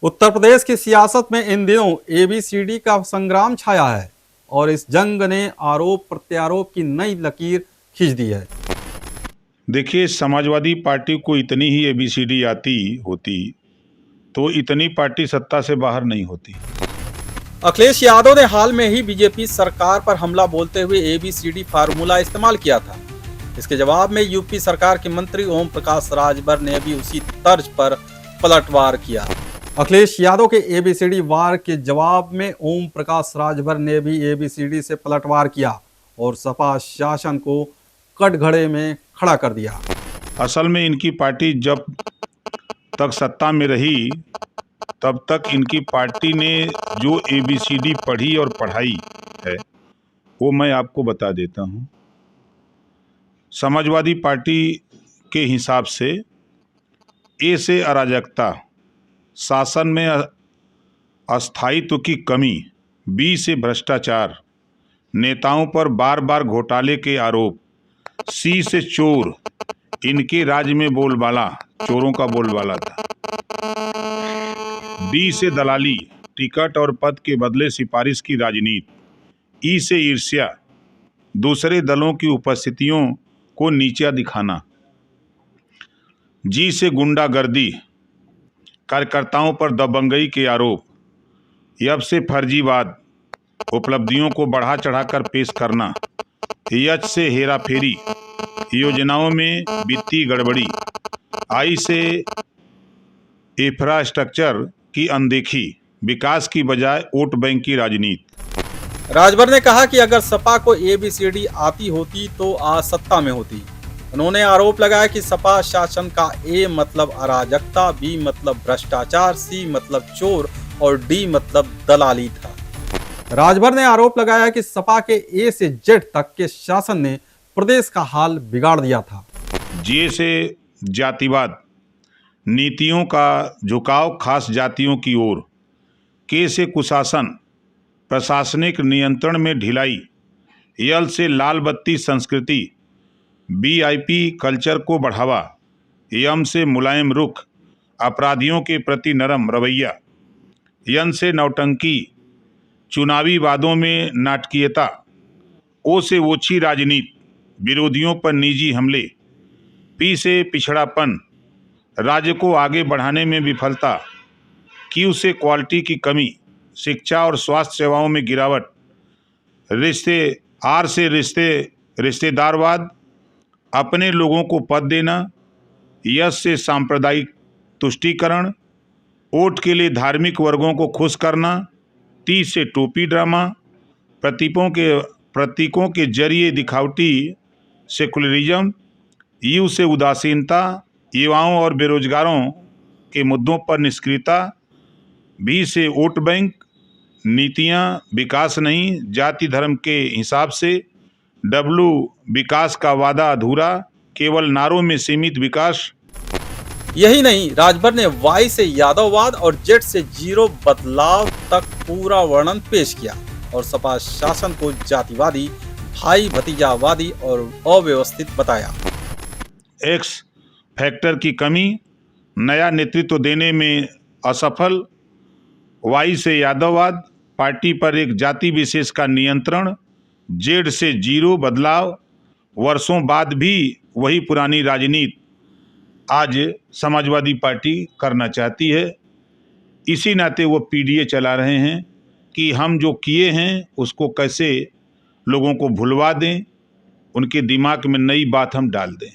उत्तर प्रदेश की सियासत में इन दिनों एबीसीडी का संग्राम छाया है और इस जंग ने आरोप प्रत्यारोप की नई लकीर खींच दी है। देखिए, समाजवादी पार्टी को इतनी ही एबीसीडी आती होती तो इतनी पार्टी सत्ता से बाहर नहीं होती। अखिलेश यादव ने हाल में ही बीजेपी सरकार पर हमला बोलते हुए एबीसीडी फार्मूला इस्तेमाल किया था। इसके जवाब में यूपी सरकार के मंत्री ओम प्रकाश राजभर ने भी उसी तर्ज पर पलटवार किया। अखिलेश यादव के एबीसीडी वार के जवाब में ओम प्रकाश राजभर ने भी एबीसीडी से पलटवार किया और सपा शासन को कटघरे में खड़ा कर दिया। असल में इनकी पार्टी जब तक सत्ता में रही तब तक इनकी पार्टी ने जो एबीसीडी पढ़ी और पढ़ाई है वो मैं आपको बता देता हूँ। समाजवादी पार्टी के हिसाब से ए से अराजकता, शासन में अस्थायित्व की कमी, बी से भ्रष्टाचार, नेताओं पर बार बार घोटाले के आरोप, सी से चोर, इनके राज्य में बोलबाला, चोरों का बोलबाला था, डी से दलाली, टिकट और पद के बदले सिफारिश की राजनीति, ई से ईर्ष्या, दूसरे दलों की उपस्थितियों को नीचा दिखाना, जी से गुंडागर्दी, कार्यकर्ताओं पर दबंगई के आरोप, एफ से फर्जीवाद, उपलब्धियों को बढ़ा चढ़ाकर पेश करना, एच से हेराफेरी, योजनाओं में वित्तीय गड़बड़ी, आई से इंफ्रास्ट्रक्चर की अनदेखी, विकास की बजाय वोट बैंक की राजनीति। राजभर ने कहा कि अगर सपा को एबीसीडी आती होती तो आज सत्ता में होती। उन्होंने आरोप लगाया कि सपा शासन का ए मतलब अराजकता, बी मतलब भ्रष्टाचार, सी मतलब चोर और डी मतलब दलाली था। राजभर ने आरोप लगाया कि सपा के ए से जेड तक के शासन ने प्रदेश का हाल बिगाड़ दिया था। जे से जातिवाद, नीतियों का झुकाव खास जातियों की ओर, के से कुशासन, प्रशासनिक नियंत्रण में ढिलाई, यल से लाल बत्ती संस्कृति, वीआईपी कल्चर को बढ़ावा, एम से मुलायम रुख, अपराधियों के प्रति नरम रवैया, एन से नौटंकी, चुनावी वादों में नाटकीयता, ओ से ओछी राजनीति, विरोधियों पर निजी हमले, पी से पिछड़ापन, राज्य को आगे बढ़ाने में विफलता, क्यू से क्वालिटी की कमी, शिक्षा और स्वास्थ्य सेवाओं में गिरावट, आर से रिश्तेदारवाद, अपने लोगों को पद देना, यस से सांप्रदायिक तुष्टीकरण, वोट के लिए धार्मिक वर्गों को खुश करना, टी से टोपी ड्रामा, प्रतीकों के जरिए दिखावटी सेकुलरिज्म, यू से उदासीनता, युवाओं और बेरोजगारों के मुद्दों पर निष्क्रियता, बी से वोट बैंक, नीतियां विकास नहीं जाति धर्म के हिसाब से, डब्लू विकास का वादा अधूरा, केवल नारों में सीमित विकास। यही नहीं, राजभर ने वाई से यादववाद और जेड से जीरो बदलाव तक पूरा वर्णन पेश किया और सपा शासन को जातिवादी, भाई भतीजावादी और अव्यवस्थित बताया। एक्स फैक्टर की कमी, नया नेतृत्व देने में असफल, वाई से यादववाद, पार्टी पर एक जाति विशेष का नियंत्रण, जेड से जीरो बदलाव, वर्षों बाद भी वही पुरानी राजनीति आज समाजवादी पार्टी करना चाहती है। इसी नाते वो पीडीए चला रहे हैं कि हम जो किए हैं उसको कैसे लोगों को भुलवा दें, उनके दिमाग में नई बात हम डाल दें।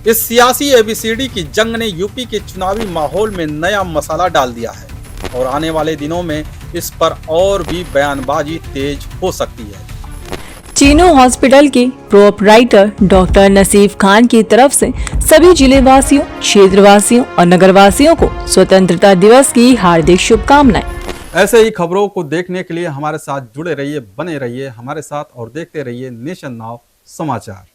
इस सियासी एबीसीडी की जंग ने यूपी के चुनावी माहौल में नया मसाला डाल दिया है और आने वाले दिनों में इस पर और भी बयानबाजी तेज हो सकती है। चीनू हॉस्पिटल के प्रोपराइटर डॉक्टर नसीफ खान की तरफ से सभी जिले वासियों, क्षेत्र वासियों और नगर वासियों को स्वतंत्रता दिवस की हार्दिक शुभकामनाएं। ऐसे ही खबरों को देखने के लिए हमारे साथ जुड़े रहिए, बने रहिए हमारे साथ और देखते रहिए नेशन नाउ समाचार।